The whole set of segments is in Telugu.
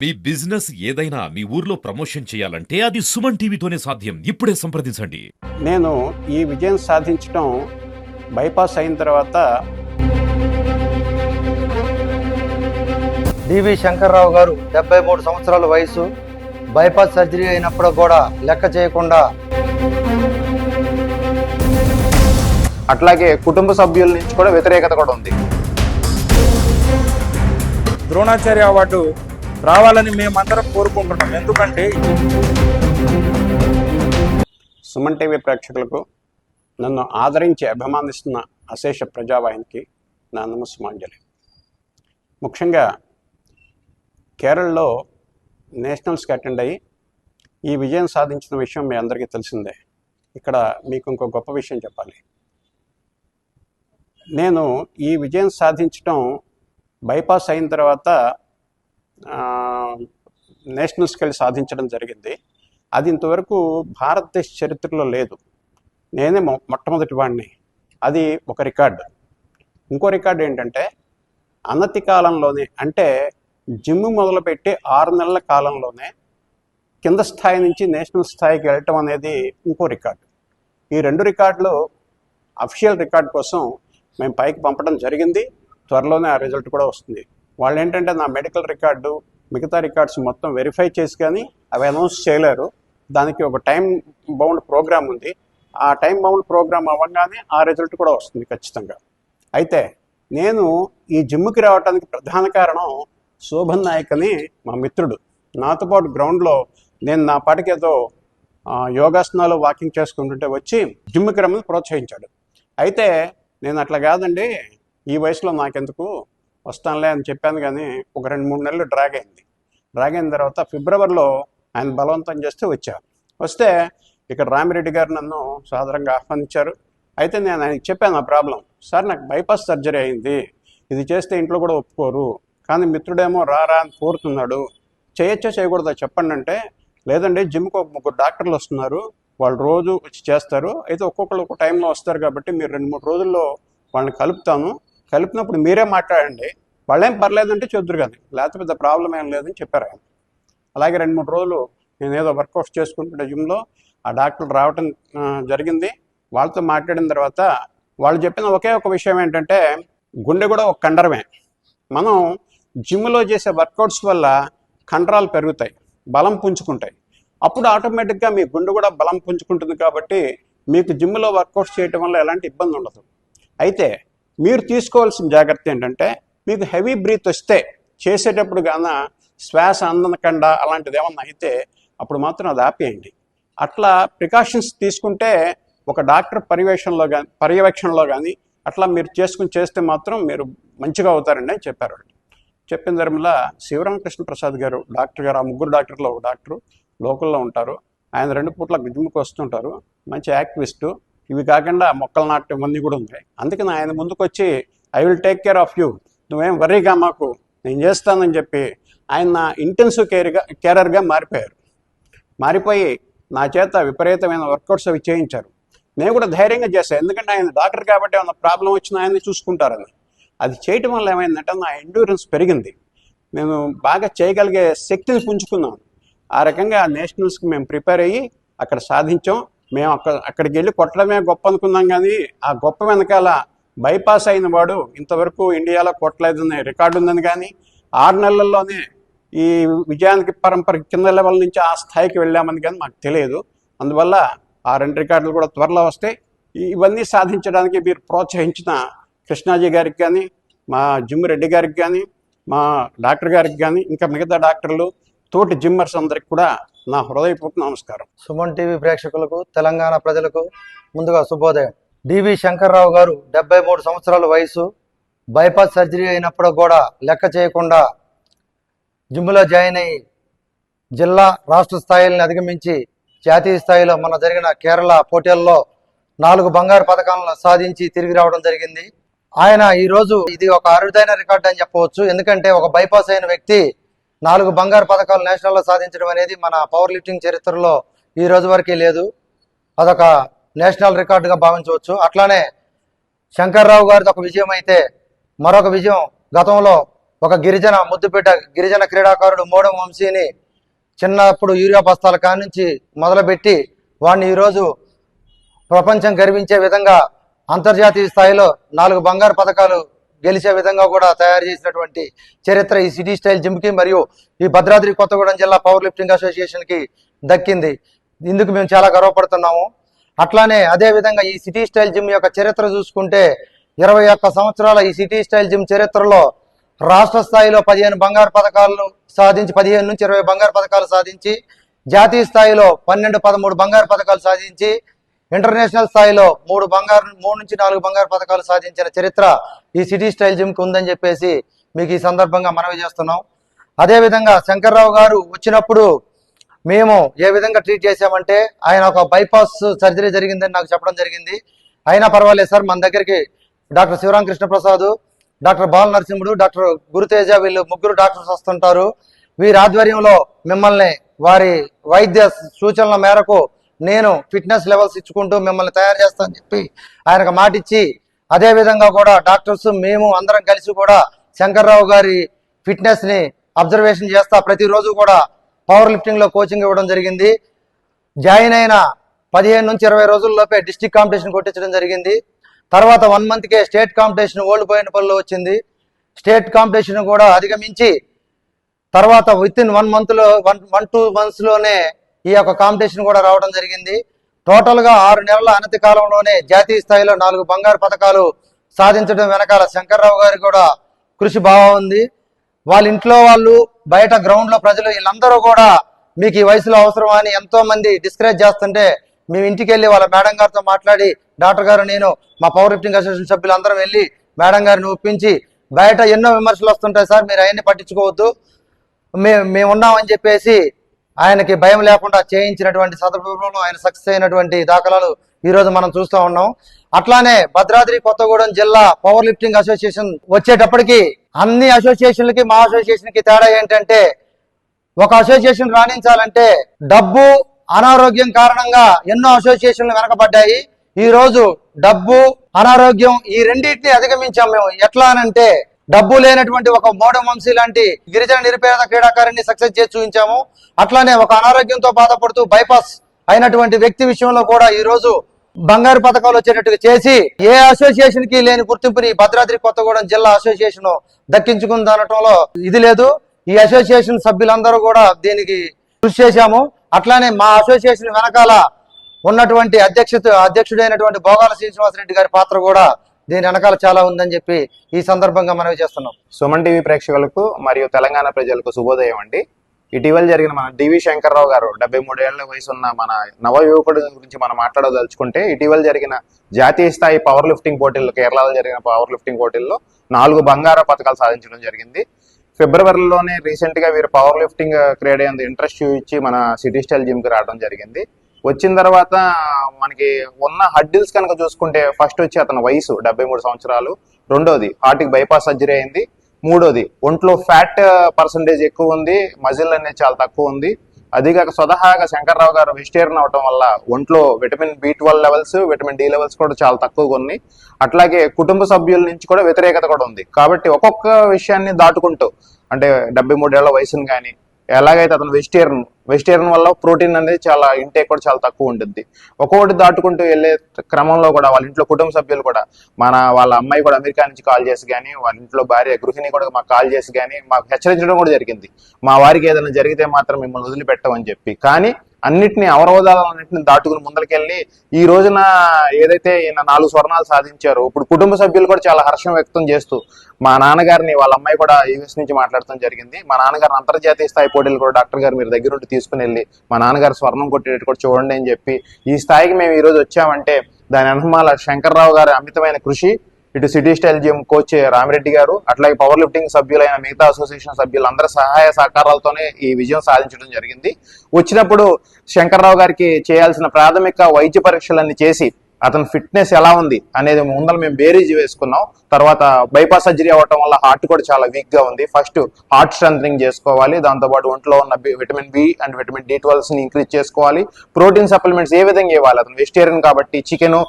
మీ బిజినెస్ ఏదైనా మీ ఊర్లో ప్రమోషన్ చేయాలంటే అది సుమన్ టీవీతోనే సాధ్యం. ఇప్పుడే సంప్రదించండి. నేను ఈ విజయం సాధించడం బైపాస్ అయిన తర్వాత డివి శంకర్రావు గారు 73 సంవత్సరాల వయసు, బైపాస్ సర్జరీ అయినప్పుడు కూడా లెక్క చేయకుండా అట్లాగే కుటుంబ సభ్యుల నుంచి కూడా వ్యతిరేకత కూడా ఉంది. ద్రోణాచార్య అవార్డు రావాలని మేమందరం కోరుకుంటున్నాం. ఎందుకంటే సుమన్ టీవీ ప్రేక్షకులకు, నన్ను ఆదరించి అభిమానిస్తున్న అశేష ప్రజావాహినికి నా నమస్సుమాంజలి. ముఖ్యంగా కేరళలో నేషనల్స్కి అటెండ్ అయ్యి ఈ విజయం సాధించిన విషయం మీ అందరికీ తెలిసిందే. ఇక్కడ మీకు ఇంకో గొప్ప విషయం చెప్పాలి. నేను ఈ విజయం సాధించడం బైపాస్ అయిన తర్వాత నేషనల్స్కి వెళ్ళి సాధించడం జరిగింది. అది ఇంతవరకు భారతదేశ చరిత్రలో లేదు. నేనే మొట్టమొదటి వాడిని. అది ఒక రికార్డు. ఇంకో రికార్డు ఏంటంటే, అనతి కాలంలోనే, అంటే జిమ్ మొదలుపెట్టి 6 నెలల కాలంలోనే కింద స్థాయి నుంచి నేషనల్ స్థాయికి వెళ్ళటం అనేది ఇంకో రికార్డు. ఈ 2 రికార్డులు అఫీషియల్ రికార్డు కోసం మేము పైకి పంపడం జరిగింది. త్వరలోనే ఆ రిజల్ట్ కూడా వస్తుంది. వాళ్ళు ఏంటంటే నా మెడికల్ రికార్డు, మిగతా రికార్డ్స్ మొత్తం వెరిఫై చేసి కానీ అవి అనౌన్స్ చేయలేరు. దానికి ఒక టైం బౌండ్ ప్రోగ్రామ్ ఉంది. ఆ టైం బౌండ్ ప్రోగ్రామ్ అవ్వగానే ఆ రిజల్ట్ కూడా వస్తుంది ఖచ్చితంగా. అయితే నేను ఈ జిమ్కి రావడానికి ప్రధాన కారణం శోభన్ నాయక్ అని మా మిత్రుడు. నాతో పాటు గ్రౌండ్లో నేను నా పాటికి ఏదో యోగాసనాలు వాకింగ్ చేసుకుంటుంటే వచ్చి జిమ్కి రమ్మని ప్రోత్సహించాడు. అయితే నేను అట్లా కాదండి, ఈ వయసులో నాకెందుకు, వస్తానులే అని చెప్పాను. కానీ ఒక 2-3 నెలలు డ్రాగ్ అయిన తర్వాత ఫిబ్రవరిలో ఆయన బలవంతం చేస్తే వచ్చారు. వస్తే ఇక్కడ రామిరెడ్డి గారు నన్ను సాదరంగా ఆహ్వానించారు. అయితే నేను ఆయనకి చెప్పాను ఆ ప్రాబ్లం. సార్, నాకు బైపాస్ సర్జరీ అయింది, ఇది చేస్తే ఇంట్లో కూడా ఒప్పుకోరు, కానీ మిత్రుడేమో రారా అని కోరుతున్నాడు, చేయొచ్చో చేయకూడదా చెప్పండి అంటే, లేదండి జిమ్కి ఒక 3 డాక్టర్లు వస్తున్నారు, వాళ్ళు రోజు వచ్చి చేస్తారు, అయితే ఒక్కొక్కరు ఒక టైంలో వస్తారు కాబట్టి మీరు 2-3 రోజుల్లో వాళ్ళని కలుపుతాను, కలిపినప్పుడు మీరే మాట్లాడండి, వాళ్ళేం పర్లేదంటే చూద్దరు కానీ, లేకపోతే పెద్ద ప్రాబ్లం ఏం లేదని చెప్పారు ఆయన. అలాగే 2-3 రోజులు నేను ఏదో వర్కౌట్స్ చేసుకుంటుంటే జిమ్లో ఆ డాక్టర్లు రావటం జరిగింది. వాళ్ళతో మాట్లాడిన తర్వాత వాళ్ళు చెప్పిన ఒకే ఒక విషయం ఏంటంటే, గుండె కూడా ఒక కండరమే. మనం జిమ్లో చేసే వర్కౌట్స్ వల్ల కండరాలు పెరుగుతాయి, బలం పుంజుకుంటాయి. అప్పుడు ఆటోమేటిక్గా మీ గుండె కూడా బలం పుంజుకుంటుంది. కాబట్టి మీకు జిమ్లో వర్కౌట్స్ చేయటం వల్ల ఎలాంటి ఇబ్బంది ఉండదు. అయితే మీరు తీసుకోవాల్సిన జాగ్రత్త ఏంటంటే, మీకు హెవీ బ్రీత్ వస్తే చేసేటప్పుడు గాన శ్వాస అందనకుండా అలాంటిది ఏమన్నా అయితే అప్పుడు మాత్రం అది ఆపేయండి. అట్లా ప్రికాషన్స్ తీసుకుంటే ఒక డాక్టర్ పర్యవేక్షణలో కానీ అట్లా మీరు చేస్తే మాత్రం మీరు మంచిగా అవుతారండి అని చెప్పారు. చెప్పిన ధర్మలా శివరామకృష్ణ ప్రసాద్ గారు డాక్టర్ గారు, ఆ 3 డాక్టర్లో ఒక డాక్టరు లోకల్లో ఉంటారు. ఆయన 2 పూట్ల జిమ్కి వస్తుంటారు, మంచి యాక్టివిస్టు. ఇవి కాకుండా మొక్కలు నాటడం ఇవన్నీ కూడా ఉన్నాయి. అందుకని ఆయన ముందుకు వచ్చి, I will take care of you, నువ్వేం వర్రీగా మాకు, నేను చేస్తానని చెప్పి ఆయన నా ఇంటెన్సివ్ కేరర్గా మారిపోయి నా చేత విపరీతమైన వర్కౌట్స్ అవి చేయించారు. నేను కూడా ధైర్యంగా చేశాను, ఎందుకంటే ఆయన డాక్టర్ కాబట్టి ఏమైనా ప్రాబ్లం వచ్చినా ఆయన్ని చూసుకుంటారని. అది చేయటం వల్ల ఏమైందంటే నా ఎండ్యూరెన్స్ పెరిగింది, నేను బాగా చేయగలిగే శక్తిని పుంజుకున్నాను. ఆ రకంగా నేషనల్స్కి మేము ప్రిపేర్ అయ్యి అక్కడ సాధించాం. మేము అక్కడికి వెళ్ళి కొట్టడమే గొప్ప అనుకున్నాం, కానీ ఆ గొప్ప వెనకాల బైపాస్ అయిన వాడు ఇంతవరకు ఇండియాలో కొట్టలేదనే రికార్డు ఉందని, కానీ 6 నెలల్లోనే ఈ విజయానికి పరంపర కింద లెవెల్ నుంచి ఆ స్థాయికి వెళ్ళామని కానీ మాకు తెలియదు. అందువల్ల ఆ 2 రికార్డులు కూడా త్వరలో వస్తాయి. ఇవన్నీ సాధించడానికి మీరు ప్రోత్సహించిన కృష్ణాజీ గారికి కానీ, మా జిమ్ రెడ్డి గారికి కానీ, మా డాక్టర్ గారికి కానీ, ఇంకా మిగతా డాక్టర్లు, తోటి జిమ్మర్స్ అందరికి కూడా నా హృదయపూర్వక నమస్కారం. సుమన్ టీవీ ప్రేక్షకులకు, తెలంగాణ ప్రజలకు ముందుగా శుభోదయం. డివి శంకర్రావు గారు 73 సంవత్సరాల వయసు, బైపాస్ సర్జరీ అయినప్పుడు కూడా లెక్క చేయకుండా జిమ్లో జాయిన్ అయ్యి జిల్లా రాష్ట్ర స్థాయిలను అధిగమించి జాతీయ స్థాయిలో మన జరిగిన కేరళ పోటీల్లో 4 బంగారు పథకాలను సాధించి తిరిగి రావడం జరిగింది. ఆయన ఈరోజు ఇది ఒక అరుదైన రికార్డు అని చెప్పవచ్చు. ఎందుకంటే ఒక బైపాస్ అయిన వ్యక్తి 4 బంగారు పథకాలు నేషనల్లో సాధించడం అనేది మన పవర్ లిఫ్టింగ్ చరిత్రలో ఈ రోజు వరకే లేదు. అదొక నేషనల్ రికార్డుగా భావించవచ్చు. అట్లానే శంకర్రావు గారిది ఒక విజయం అయితే, మరొక విజయం గతంలో ఒక ముద్దుపేట గిరిజన క్రీడాకారుడు మోడం వంశీని చిన్నప్పుడు యూరియా బస్తాల కానుంచి మొదలుపెట్టి వాడిని ఈరోజు ప్రపంచం గర్వించే విధంగా అంతర్జాతీయ స్థాయిలో 4 బంగారు పథకాలు గెలిచే విధంగా కూడా తయారు చేసినటువంటి చరిత్ర ఈ సిటీ స్టైల్ జిమ్కి మరియు ఈ భద్రాద్రి కొత్తగూడెం జిల్లా పవర్ లిఫ్టింగ్ అసోసియేషన్కి దక్కింది. ఇందుకు మేము చాలా గర్వపడుతున్నాము. అట్లానే అదే విధంగా ఈ సిటీ స్టైల్ జిమ్ యొక్క చరిత్ర చూసుకుంటే 21 సంవత్సరాల ఈ సిటీ స్టైల్ జిమ్ చరిత్రలో రాష్ట్ర స్థాయిలో 15 బంగారు పథకాలు సాధించి 15 నుంచి 20 బంగారు పథకాలు సాధించి జాతీయ స్థాయిలో 12-13 బంగారు పథకాలు సాధించి ఇంటర్నేషనల్ స్థాయిలో 3 నుంచి 4 బంగారు పథకాలు సాధించిన చరిత్ర ఈ సిటీ స్టైల్ జిమ్కి ఉందని చెప్పేసి మీకు ఈ సందర్భంగా మనవి చేస్తున్నాం. అదేవిధంగా శంకర్రావు గారు వచ్చినప్పుడు మేము ఏ విధంగా ట్రీట్ చేశామంటే ఆయన ఒక బైపాస్ సర్జరీ జరిగిందని నాకు చెప్పడం జరిగింది. అయినా పర్వాలేదు సార్, మన దగ్గరికి డాక్టర్ శివరామకృష్ణ ప్రసాద్, డాక్టర్ బాల నరసింహుడు, డాక్టర్ గురుతేజ వీళ్ళు 3 డాక్టర్స్ వస్తుంటారు. వీరి ఆధ్వర్యంలో మిమ్మల్ని వారి వైద్య సూచనల మేరకు నేను ఫిట్నెస్ లెవెల్స్ ఇచ్చుకుంటూ మిమ్మల్ని తయారు చేస్తానని చెప్పి ఆయనకు మాట ఇచ్చి, అదే విధంగా కూడా డాక్టర్స్ మేము అందరం కలిసి కూడా శంకర్రావు గారి ఫిట్నెస్ ని అబ్జర్వేషన్ చేస్తా ప్రతిరోజు కూడా పవర్ లిఫ్టింగ్ లో కోచింగ్ ఇవ్వడం జరిగింది. జాయిన్ అయిన 15 నుంచి 20 రోజుల్లోపే డిస్ట్రిక్ట్ కాంపిటీషన్ కొట్టించడం జరిగింది. తర్వాత 1 మంత్కే స్టేట్ కాంపిటీషన్ ఓల్డ్ బోయినపల్లిలో వచ్చింది. స్టేట్ కాంపిటీషన్ కూడా అధిగమించి తర్వాత విత్ ఇన్ 1-2 months లోనే ఈ యొక్క కాంపిటీషన్ కూడా రావడం జరిగింది. టోటల్ గా 6 నెలల అనతి కాలంలోనే జాతీయ స్థాయిలో 4 బంగారు పథకాలు సాధించడం వెనకాల శంకర్రావు గారి కూడా కృషి బాగా ఉంది. వాళ్ళ ఇంట్లో వాళ్ళు, బయట గ్రౌండ్ లో ప్రజలు వీళ్ళందరూ కూడా మీకు ఈ వయసులో అవసరమా అని ఎంతో మంది డిస్కరేజ్ చేస్తుంటే మేము ఇంటికి వెళ్ళి వాళ్ళ మేడం గారితో మాట్లాడి, డాక్టర్ గారు నేను మా పవర్ లిఫ్టింగ్ అసోసియేషన్ సభ్యులందరం వెళ్ళి మేడం గారిని ఒప్పించి, బయట ఎన్నో విమర్శలు వస్తుంటాయి సార్, మీరు అవన్నీ పట్టించుకోవద్దు, మేము ఉన్నామని చెప్పేసి ఆయనకి భయం లేకుండా చేయించినటువంటి సందర్భంలో ఆయన సక్సెస్ అయినటువంటి దాఖలాలు ఈ రోజు మనం చూస్తూ ఉన్నాం. అట్లానే భద్రాద్రి కొత్తగూడెం జిల్లా పవర్ లిఫ్టింగ్ అసోసియేషన్ వచ్చేటప్పటికి అన్ని అసోసియేషన్లకి మా అసోసియేషన్ కి తేడా ఏంటంటే, ఒక అసోసియేషన్ రాణించాలంటే డబ్బు, అనారోగ్యం కారణంగా ఎన్నో అసోసియేషన్లు వెనకబడ్డాయి. ఈ రోజు డబ్బు, అనారోగ్యం ఈ రెండింటిని అధిగమించాం మేము. ఎట్లా అనంటే, డబ్బు లేనటువంటి ఒక మోడం వంశీ లాంటి గిరిజన నిరుపేద క్రీడాకారుని సక్సెస్ చేసి చూపించాము. అట్లానే ఒక అనారోగ్యంతో బాధపడుతూ బైపాస్ అయినటువంటి వ్యక్తి విషయంలో కూడా ఈ రోజు బంగారు పథకాలు వచ్చేటట్టుగా చేసి ఏ అసోసియేషన్ కి లేని గుర్తింపుని భద్రాద్రి కొత్తగూడెం జిల్లా అసోసియేషన్ దక్కించుకుందనటంలో ఇది లేదు. ఈ అసోసియేషన్ సభ్యులందరూ కూడా దీనికి కృషి చేశాము. అట్లానే మా అసోసియేషన్ వెనకాల ఉన్నటువంటి అధ్యక్షుడైనటువంటి భోగాల శ్రీనివాసరెడ్డి గారి పాత్ర కూడా దీని వెనకాల చాలా ఉందని చెప్పి ఈ సందర్భంగా మనవి చేస్తున్నాం. సుమన్ టీవీ ప్రేక్షకులకు మరియు తెలంగాణ ప్రజలకు శుభోదయం అండి. ఇటీవల జరిగిన మన డివి శంకర్రావు గారు 73 ఏళ్ల వయసు ఉన్న మన నవ యువకుడి గురించి మనం మాట్లాడదలుచుకుంటే, ఇటీవల జరిగిన జాతీయ స్థాయి పవర్ లిఫ్టింగ్ పోటీల్లో, కేరళలో జరిగిన పవర్ లిఫ్టింగ్ పోటీల్లో 4 బంగారు పథకాలు సాధించడం జరిగింది. ఫిబ్రవరిలోనే రీసెంట్ గా వీరు పవర్ లిఫ్టింగ్ క్రీడ ఇంట్రెస్ట్ చూపించి మన సిటీ స్టైల్ జిమ్ కి రావడం జరిగింది. వచ్చిన తర్వాత మనకి ఉన్న హడ్డిల్స్ కనుక చూసుకుంటే, ఫస్ట్ వచ్చి అతని వయసు 73 సంవత్సరాలు, రెండోది హార్ట్కి బైపాస్ సర్జరీ అయింది, మూడోది ఒంట్లో ఫ్యాట్ పర్సంటేజ్ ఎక్కువ ఉంది, మజిల్ అనేది చాలా తక్కువ ఉంది. అదిగాక స్వతహాగా శంకర్రావు గారు వెజిటేరియన్ అవటం వల్ల ఒంట్లో vitamin B12 levels, vitamin D levels కూడా చాలా తక్కువగా ఉన్నాయి. అట్లాగే కుటుంబ సభ్యుల నుంచి కూడా వ్యతిరేకత కూడా ఉంది. కాబట్టి ఒక్కొక్క విషయాన్ని దాటుకుంటూ, అంటే 73 ఏళ్ల వయసును కానీ, ఎలాగైతే అతను వెజిటేరియన్ వల్ల ప్రోటీన్ అనేది చాలా ఇంటేక్ కూడా చాలా తక్కువ ఉంటుంది. ఒక్కొక్కటి దాటుకుంటూ వెళ్ళే క్రమంలో కూడా వాళ్ళ ఇంట్లో కుటుంబ సభ్యులు కూడా, వాళ్ళ అమ్మాయి కూడా అమెరికా నుంచి కాల్ చేసి కానీ, వాళ్ళ ఇంట్లో భార్య గృహిణి కూడా మాకు కాల్ చేసి కానీ మాకు హెచ్చరించడం కూడా జరిగింది, మా వారికి ఏదైనా జరిగితే మాత్రం మిమ్మల్ని వదిలిపెట్టమని చెప్పి. కానీ అన్నిటిని అవరోధాలన్నింటిని దాటుకుని ముందరికెళ్ళి ఈ రోజున ఏదైతే ఈయన 4 స్వర్ణాలు సాధించారో, ఇప్పుడు కుటుంబ సభ్యులు కూడా చాలా హర్షం వ్యక్తం చేస్తూ మా నాన్నగారిని, వాళ్ళ అమ్మాయి కూడా యూఎస్ నుంచి మాట్లాడటం జరిగింది, మా నాన్నగారిని అంతర్జాతీయ స్థాయి పోటీలు కూడా డాక్టర్ గారు మీరు దగ్గరుండి తీసుకుని వెళ్ళి మా నాన్నగారు స్వర్ణం కొట్టేటట్టు కూడా చూడండి అని చెప్పి ఈ స్థాయికి మేము ఈ రోజు వచ్చామంటే దాని అనుమాల శంకర్రావు గారి అమితమైన కృషి, ఇటు city style gym coach Ramireddy గారు, అట్లాగే పవర్ లిఫ్టింగ్ సభ్యులైన మిగతా అసోసియేషన్ సభ్యులు అందరి సహాయ సహకారాలతోనే ఈ విజయం సాధించడం జరిగింది. వచ్చినప్పుడు శంకర్రావు గారికి చేయాల్సిన ప్రాథమిక వైద్య పరీక్షలన్నీ చేసి అతని ఫిట్నెస్ ఎలా ఉంది అనేది ముందర మేము బేరీజ్ వేసుకున్నాం. తర్వాత బైపాస్ సర్జరీ అవ్వటం వల్ల హార్ట్ కూడా చాలా వీక్ గా ఉంది. ఫస్ట్ హార్ట్ స్ట్రెంథనింగ్ చేసుకోవాలి, దాంతోపాటు ఒంట్లో ఉన్న vitamin B and vitamin D12 ని ఇంక్రీజ్ చేసుకోవాలి. ప్రోటీన్ సప్లిమెంట్స్ ఏ విధంగా ఇవ్వాలి, అతను వెజిటేరియన్ కాబట్టి చికెన్,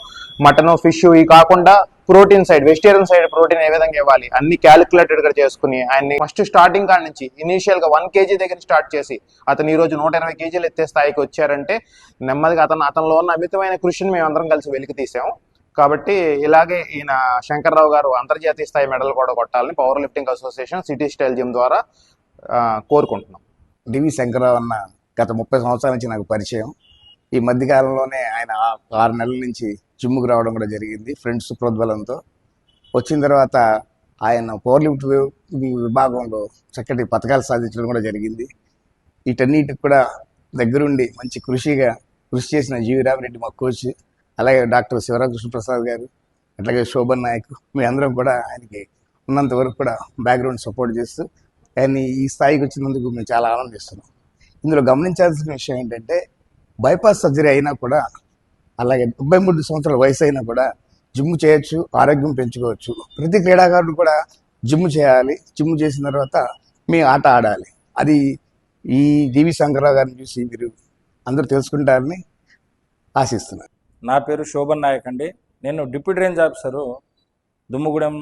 మటన్, ఫిష్ ఇవి కాకుండా protein side, vegetarian side protein ఏ విధంగా ఇవ్వాలి అన్ని క్యాలిక్యులేటెడ్ గా చేసుకుని ఆయన్ని ఫస్ట్ స్టార్టింగ్ కాడ నుంచి ఇనీషియల్ గా 1 kg దగ్గర స్టార్ట్ చేసి అతను ఈ రోజు 120 kgలు ఎత్తే స్థాయికి వచ్చారంటే నెమ్మదిగా అతనిలో ఉన్న అమితమైన కృషిని మేము అందరం కలిసి వెలికి తీసాము. కాబట్టి ఇలాగే ఈయన శంకర్రావు గారు అంతర్జాతీయ స్థాయి మెడల్ కూడా కొట్టాలని power lifting association city style gym ద్వారా కోరుకుంటున్నాం. డివి శంకర్రావు అన్న గత 30 సంవత్సరాల నుంచి నాకు పరిచయం. ఈ మధ్యకాలంలోనే ఆయన 6 నెలల నుంచి జిమ్కి రావడం కూడా జరిగింది ఫ్రెండ్స్ ప్రోద్బలంతో. వచ్చిన తర్వాత ఆయన పవర్ లిఫ్ట్ విభాగంలో చక్కటి పథకాలు సాధించడం కూడా జరిగింది. వీటన్నిటికి కూడా దగ్గరుండి మంచి కృషి చేసిన జీవిరామ్ రెడ్డి మా కోచ్, అలాగే డాక్టర్ శివరామకృష్ణ ప్రసాద్ గారు, అట్లాగే శోభన్ నాయక్, మీ అందరం కూడా ఆయనకి ఉన్నంత వరకు కూడా బ్యాక్గ్రౌండ్ సపోర్ట్ చేస్తూ ఆయన్ని ఈ స్థాయికి వచ్చినందుకు మేము చాలా ఆనందిస్తున్నాం. ఇందులో గమనించాల్సిన విషయం ఏంటంటే బైపాస్ సర్జరీ అయినా కూడా, అలాగే 73 సంవత్సరాల వయసు అయినా కూడా జిమ్ చేయొచ్చు, ఆరోగ్యం పెంచుకోవచ్చు. ప్రతి క్రీడాకారుడు కూడా జిమ్ చేయాలి. జిమ్ చేసిన తర్వాత మీ ఆట ఆడాలి. అది ఈ డివి శంకర్రావు గారిని చూసి మీరు అందరూ తెలుసుకుంటారని ఆశిస్తున్నాను. నా పేరు శోభన్ నాయక్ అండి. నేను deputy range officer Dummugudem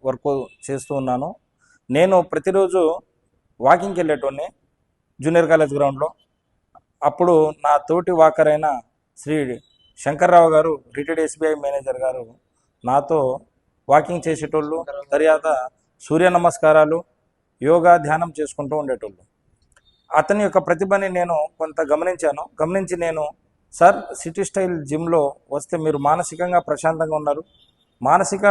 work చేస్తూ ఉన్నాను. నేను ప్రతిరోజు వాకింగ్కి వెళ్ళేటోని జూనియర్ కాలేజ్ గ్రౌండ్లో. అప్పుడు నా తోటి వాకర్ అయిన శ్రీ శంకర్రావు గారు, రిటైర్డ్ SBI మేనేజర్ గారు నాతో వాకింగ్ చేసేటోళ్ళు, తర్వాత సూర్య నమస్కారాలు, యోగా, ధ్యానం చేసుకుంటూ ఉండేటోళ్ళు. అతని యొక్క ప్రతిభని నేను కొంత గమనించి నేను సార్ సిటీ స్టైల్ జిమ్లో వస్తే మీరు మానసికంగా ప్రశాంతంగా ఉన్నారు, మానసిక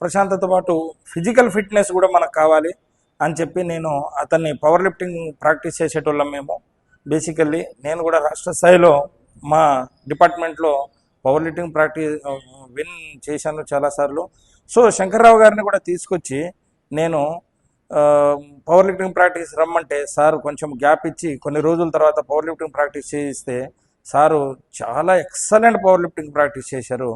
ప్రశాంతతో పాటు ఫిజికల్ ఫిట్నెస్ కూడా మనకు కావాలి అని చెప్పి నేను అతన్ని పవర్ లిఫ్టింగ్ ప్రాక్టీస్ చేసేటోళ్ళం మేము. బేసికల్లీ నేను కూడా రాష్ట్ర స్థాయిలో మా డిపార్ట్మెంట్లో పవర్ లిఫ్టింగ్ ప్రాక్టీస్ విన్ చేశాను చాలాసార్లు. సో శంకర్రావు గారిని కూడా తీసుకొచ్చి నేను పవర్ లిఫ్టింగ్ ప్రాక్టీస్ రమ్మంటే సార్ కొంచెం గ్యాప్ ఇచ్చి కొన్ని రోజుల తర్వాత పవర్ లిఫ్టింగ్ ప్రాక్టీస్ చేయిస్తే సారు చాలా ఎక్సలెంట్ పవర్ లిఫ్టింగ్ ప్రాక్టీస్ చేశారు.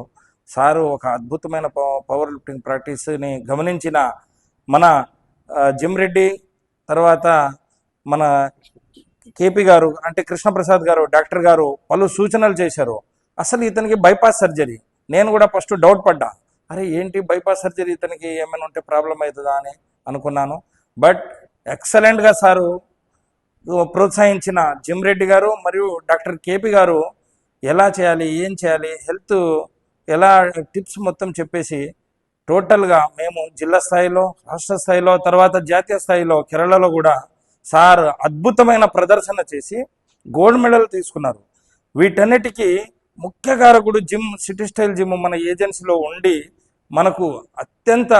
సారు ఒక అద్భుతమైన పవర్ లిఫ్టింగ్ ప్రాక్టీస్ని గమనించిన మన జిమ్ రెడ్డి, తర్వాత మన కేపీ గారు అంటే కృష్ణప్రసాద్ గారు, డాక్టర్ గారు పలు సూచనలు చేశారు. అసలు ఇతనికి బైపాస్ సర్జరీ. నేను కూడా ఫస్ట్ డౌట్ పడ్డా, అరే ఏంటి బైపాస్ సర్జరీ, ఇతనికి ఏమైనా ఉంటే ప్రాబ్లం అవుతుందా అని అనుకున్నాను. బట్ ఎక్సలెంట్గా సారు ప్రోత్సహించిన జిమ్ రెడ్డి గారు మరియు డాక్టర్ కేపీ గారు ఎలా చేయాలి, ఏం చేయాలి, హెల్త్ ఎలా టిప్స్ మొత్తం చెప్పేసి టోటల్గా మేము జిల్లా స్థాయిలో, రాష్ట్ర స్థాయిలో, తర్వాత జాతీయ స్థాయిలో కేరళలో కూడా సార్ అద్భుతమైన ప్రదర్శన చేసి గోల్డ్ మెడల్ తీసుకున్నారు. వీటన్నిటికీ ముఖ్య కారకుడు జిమ్, సిటీ స్టైల్ జిమ్ మన ఏజెన్సీలో ఉండి మనకు అత్యంత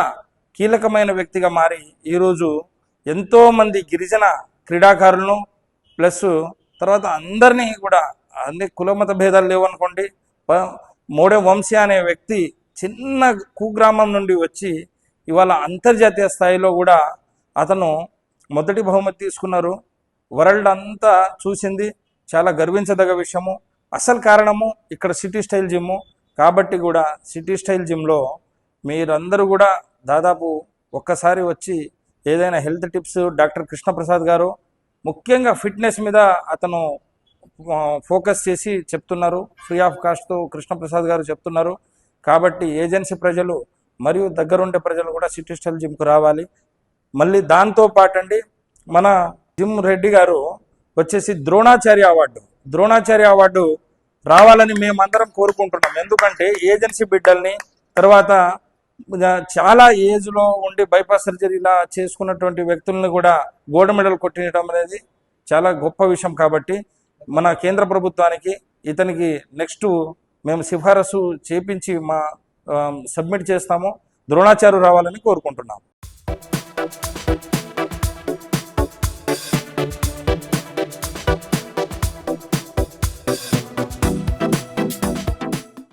కీలకమైన వ్యక్తిగా మారి ఈరోజు ఎంతోమంది గిరిజన క్రీడాకారులను ప్లస్ తర్వాత అందరినీ కూడా, అన్ని కులమత భేదాలు లేవనుకోండి, మోడే వంశీ అనే వ్యక్తి చిన్న కుగ్రామం నుండి వచ్చి ఇవాళ అంతర్జాతీయ స్థాయిలో కూడా అతను మొదటి బహుమతి తీసుకున్నారు. వరల్డ్ అంతా చూసింది, చాలా గర్వించదగ్గ విషయము. అసలు కారణము ఇక్కడ సిటీ స్టైల్ జిమ్. కాబట్టి కూడా సిటీ స్టైల్ జిమ్లో మీరందరూ కూడా దాదాపు ఒక్కసారి వచ్చి ఏదైనా హెల్త్ టిప్స్ డాక్టర్ కృష్ణప్రసాద్ గారు ముఖ్యంగా ఫిట్నెస్ మీద అతను ఫోకస్ చేసి చెప్తున్నారు. ఫ్రీ ఆఫ్ కాస్ట్తో కృష్ణప్రసాద్ గారు చెప్తున్నారు. కాబట్టి ఏజెన్సీ ప్రజలు మరియు దగ్గరుండే ప్రజలు కూడా సిటీ స్టైల్ జిమ్కు రావాలి. మళ్ళీ దాంతో పాటండి మన జిమ్ రెడ్డి గారు వచ్చేసి ద్రోణాచార్య అవార్డు రావాలని మేమందరం కోరుకుంటున్నాం. ఎందుకంటే ఏజెన్సీ బిడ్డల్ని, తర్వాత చాలా ఏజ్లో ఉండి బైపాస్ సర్జరీ ఇలా చేసుకున్నటువంటి వ్యక్తులను కూడా గోల్డ్ మెడల్ కొట్టించడం అనేది చాలా గొప్ప విషయం. కాబట్టి మన కేంద్ర ప్రభుత్వానికి ఇతనికి నెక్స్ట్ మేము సిఫారసు చేపించి సబ్మిట్ చేస్తాము. ద్రోణాచార్య రావాలని కోరుకుంటున్నాము.